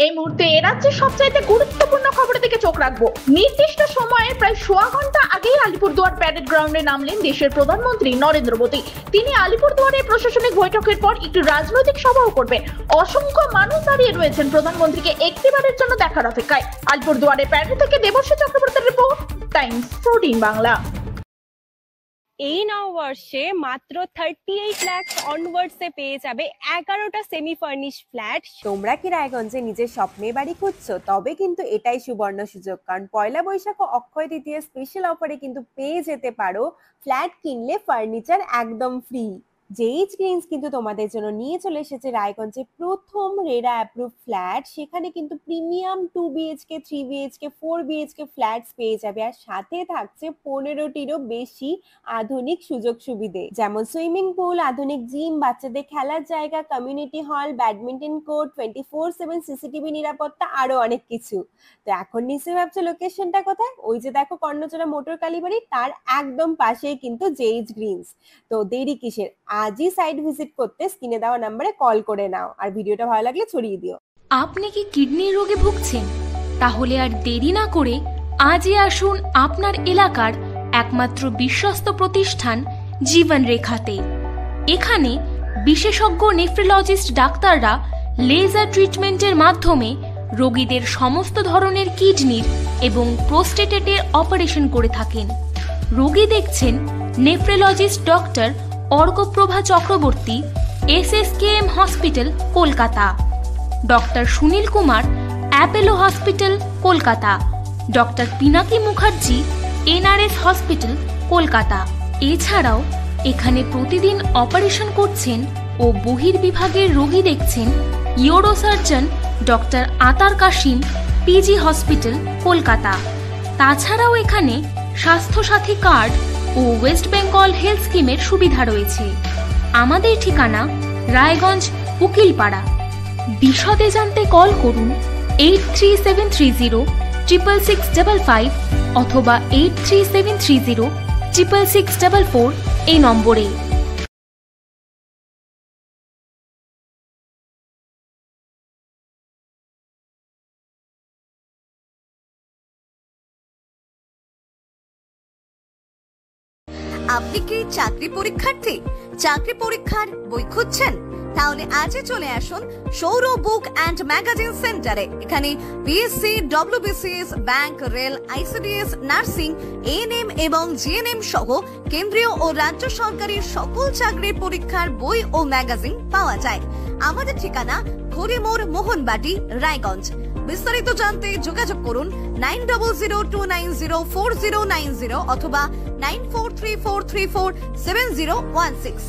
এই মুহূর্তে রাজ্যের সবচাইতে গুরুত্বপূর্ণ খবরের দিকে চোখ রাখবো। নির্দিষ্ট সময়ে প্রায় সোয়া ঘন্টা আগেই আলিপুরদুয়ার প্যারেড গ্রাউন্ডে নামলেন দেশের প্রধানমন্ত্রী নরেন্দ্র মোদী। তিনি আলিপুরদুয়ারে প্রশাসনিক বৈঠকের পর একটি রাজনৈতিক সভাও করবেন। অসংখ্য মানুষ দাঁড়িয়ে রয়েছেন প্রধানমন্ত্রীকে একটিবারের জন্য দেখার অপেক্ষায়। আলিপুরদুয়ারে প্যারেড থেকে দেবশ্রী চক্রবর্তীর রিপোর্ট, টাইমস 14 বাংলা। এই নববর্ষে মাত্র 38 লাখ অনওয়ার্ডসে পেয়ে যাবে 11টা সেমি ফার্নিশ ফ্ল্যাট। তোমরা কি রায়গঞ্জে নিজের স্বপ্নের বাড়ি খুঁজছো? তবে কিন্তু এটাই সুবর্ণ সুযোগ, কারণ পয়লা বৈশাখ ও অক্ষয় তৃতীয়া স্পেশাল অফারে কিন্তু পেয়ে যেতে পারো ফ্ল্যাট কিনলে ফার্নিচার একদম ফ্রি। জেইচ গ্রিনস কিন্তু তোমাদের জন্য নিয়ে চলে এসেছে রায়গঞ্জে প্রথম রেরা অ্যাপ্রুভ ফ্ল্যাট। সেখানে কিন্তু premium 2 BHK 3 BHK 4 BHK flats পেয়ে যাবে, আর সাথে থাকছে 15টিরও বেশি আধুনিক সুযোগ সুবিধে, যেমন সুইমিং পুল, আধুনিক জিম, বাচ্চাদের খেলার জায়গা, community hall, badminton court, 24/7 CCTV নিরাপত্তা, আরো অনেক কিছু। তো এখন নিশ্চয়ই ভাবছো লোকেশনটা কোথায়? ওই যে দেখো কর্ণচড়া মোটর কালীবাড়ি, তার একদম পাশেই কিন্তু জেইচ গ্রিনস। তো দেরি কিসের? আজই সাইট ভিজিট করতে স্ক্রিনে দেওয়া নম্বরে কল করে নাও, আর ভিডিওটা ভালো লাগলে ছড়িয়ে দিও। আপনি কি কিডনির রোগে ভুগছেন? তাহলে আর দেরি না করে আজই আসুন আপনার এলাকার একমাত্র বিশ্বস্ত প্রতিষ্ঠান জীবন রেখাতে। এখানে বিশেষজ্ঞ নেফ্রোলজিস্ট ডাক্তাররা লেজার ট্রিটমেন্টের মাধ্যমে রোগীদের সমস্ত ধরনের কিডনির এবং প্রোস্টেটের অপারেশন করে থাকেন। রোগী দেখছেন nephrologist doctor Arkaprabha Chakraborty, SSKM hospital, Kolkata. Doctor Sunil Kumar, Apollo hospital, Kolkata. Doctor Pinaki Mukherjee, NRS hospital, Kolkata. এছাড়াও এখানে প্রতিদিন অপারেশন করছেন ও বহির্বিভাগের রোগী দেখছেন ইউরোসার্জন ডক্টর আতার কাশিম, PG হসপিটাল, কলকাতা। তাছাড়াও এখানে স্বাস্থ্যসাথী কার্ড ও ওয়েস্ট বেঙ্গল হেলথ স্কিমের সুবিধা রয়েছে। আমাদের ঠিকানা রায়গঞ্জ, উকিলপাড়া। বিশদে জানতে কল করুন 8373066655 অথবা 8373066644 এই নম্বরে। আপনি কি চাকরি পরীক্ষার্থী? চাকরি পরীক্ষার বই খুঁজছেন? তাহলে আজই চলে আসুন সৌরভ বুক অ্যান্ড ম্যাগাজিন সেন্টারে। এখানে BSc, WBCS, bank, rail, ICDS, nursing, ANM এবং GNM সহ কেন্দ্রীয় ও রাজ্য সরকারের সকল চাকরির পরীক্ষার বই ও ম্যাগাজিন পাওয়া যায়। আমাদের ঠিকানা খড়িমোড়, মোহনবাটি, রায়গঞ্জ। বিস্তারিত জানতে যোগাযোগ করুন 9002904090 অথবা 9434347016।